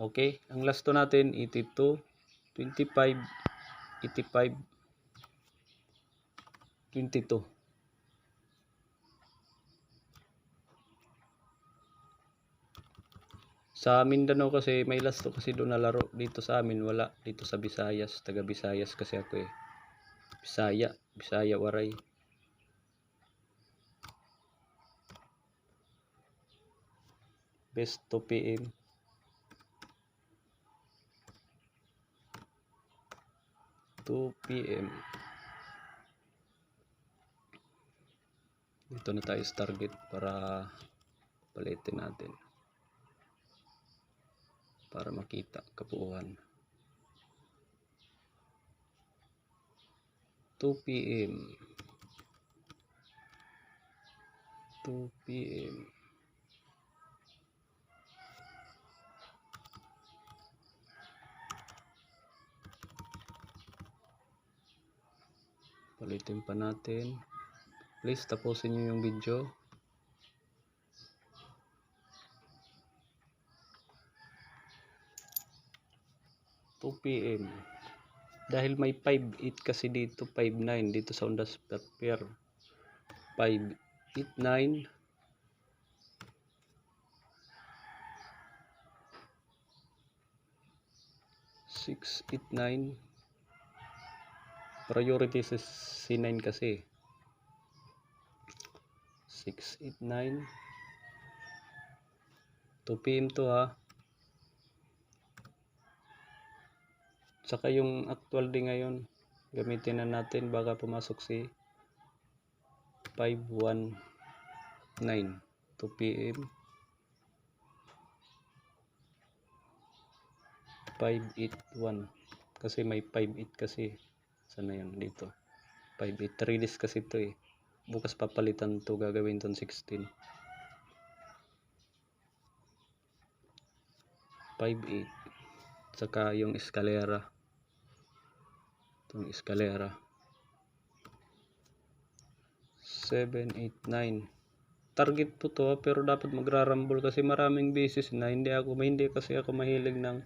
Okay, ang last to natin 82, 25, 85, 22. Sa Mindanao kasi may last to kasi doon na laro. Dito sa amin wala. Dito sa Visayas, taga Visayas kasi ako eh. Bisaya waray. Best 2 PM. Dito na tayo sa target para palitin natin. Para makita kabuuan. 2 PM. 2 PM. Palitin pa natin. Please tapusin nyo yung video. PM. Dahil may 5-8 kasi dito, 5-9 dito sa Ondas Pair. 5-8-9. 6-8-9. Priority sa C9 kasi. 6-8-9. 2 PM to ha. Saka yung actual day ngayon, gamitin na natin baka pumasok si 5-1-9. 2 PM. 5-8-1. Kasi may 5-8 kasi. Sana yun dito. 5-8. 3 days kasi ito eh. Bukas papalitan to, gagawin ton 16. 5-8. Saka yung eskalera. Itong eskalera. 7-8-9. Target po to pero dapat magrarambol kasi maraming beses na hindi kasi ako mahilig ng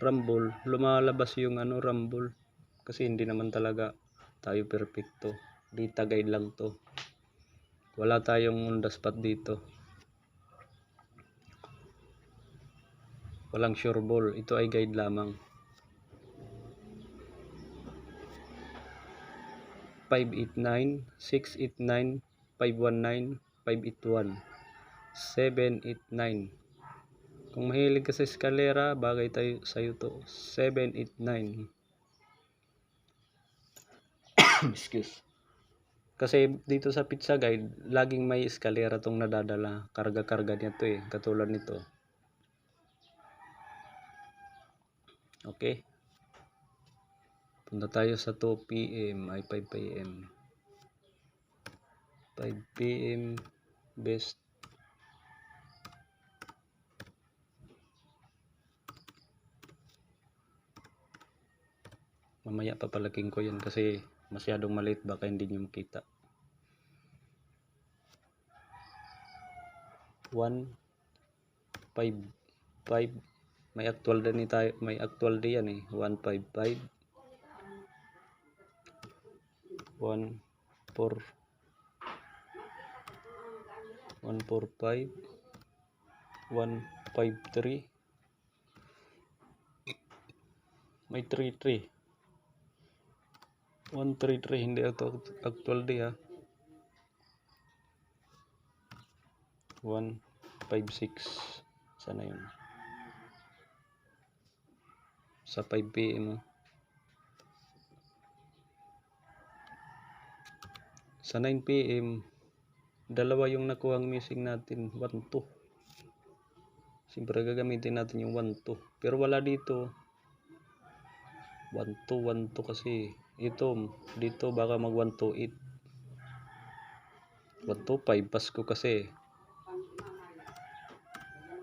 rumble. Lumalabas yung rumble. Kasi hindi naman talaga tayo perfecto. Data guide lang to. Wala tayong on the spot dito. Walang sure ball. Ito ay guide lamang. 5-8-9, 6-8-9, 5-1-9, 5-8-1, 7-8-9. Kung mahilig ka sa eskalera, bagay tayo sa'yo to. 7-8-9. Excuse. Kasi dito sa pizza guide, laging may eskalera tong nadadala. Karga-karga niya to eh. Katulad nito. Okay. Punta tayo sa 2 PM ay 5 PM. 5 PM best. Mamaya papalaking ko yan kasi masyadong maliit baka hindi nyo makita. 1 5 5 may actual din tayo, may actual din yan eh. 155 1 4 145 153 may 33 133 hindi ito actual day ha. 156 sana yun sa 5 PM sa 9 PM dalawa yung nakuhang missing natin 1-2. Siyempre gagamitin natin yung 1-2 pero wala dito 1-2 kasi ito dito baka mag 1-2-8 1-2-5 Pasko kasi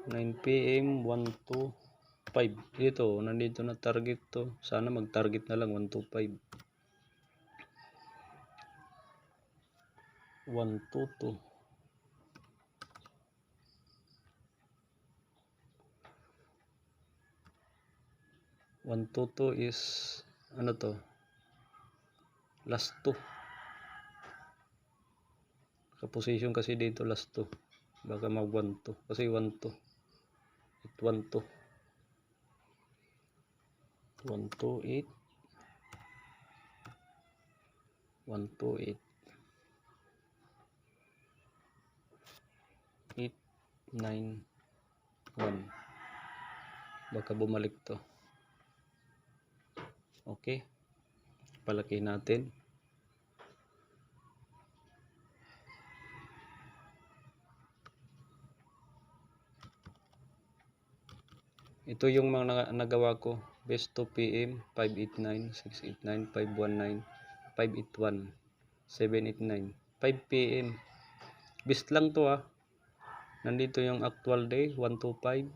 9 PM 1-2-5 dito nandito na target to sana mag target na lang 1-2-5 1-2-2 . 122 is ano to, last 2. Position kasi dito last 2. Baka mag 1-2 kasi 1-2. It 1-2. 1-2-8. 1-2-8. 8-9-1. Baka bumalik to. Okay. Palaki natin. Ito yung mga nagawa ko. Best 2 PM, 589, 689, 519, 581, 789, 5 PM. Best lang to ah. Nandito yung actual day, 125,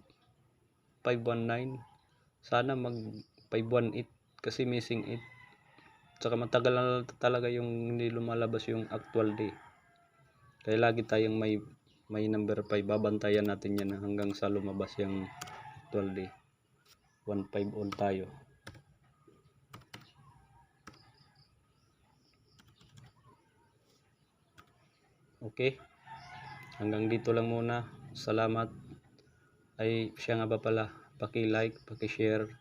519. Sana mag 518 kasi missing 8. Tsaka matagal na talaga yung hindi lumalabas yung actual day. Kaya lagi tayong may number 5. Babantayan natin yan hanggang sa lumabas yung actual day. 1-5 all tayo. Okay. Hanggang dito lang muna. Salamat. Ay siya nga ba pala. Paki-like, paki-share.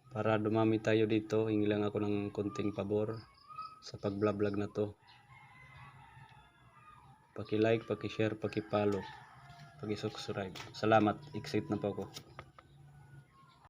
Para dumami tayo dito. Hingi lang ako ng konting pabor sa pag-vlog na to. Paki-like, paki-share, paki-follow, paki-subscribe. Salamat. Exit na po ako.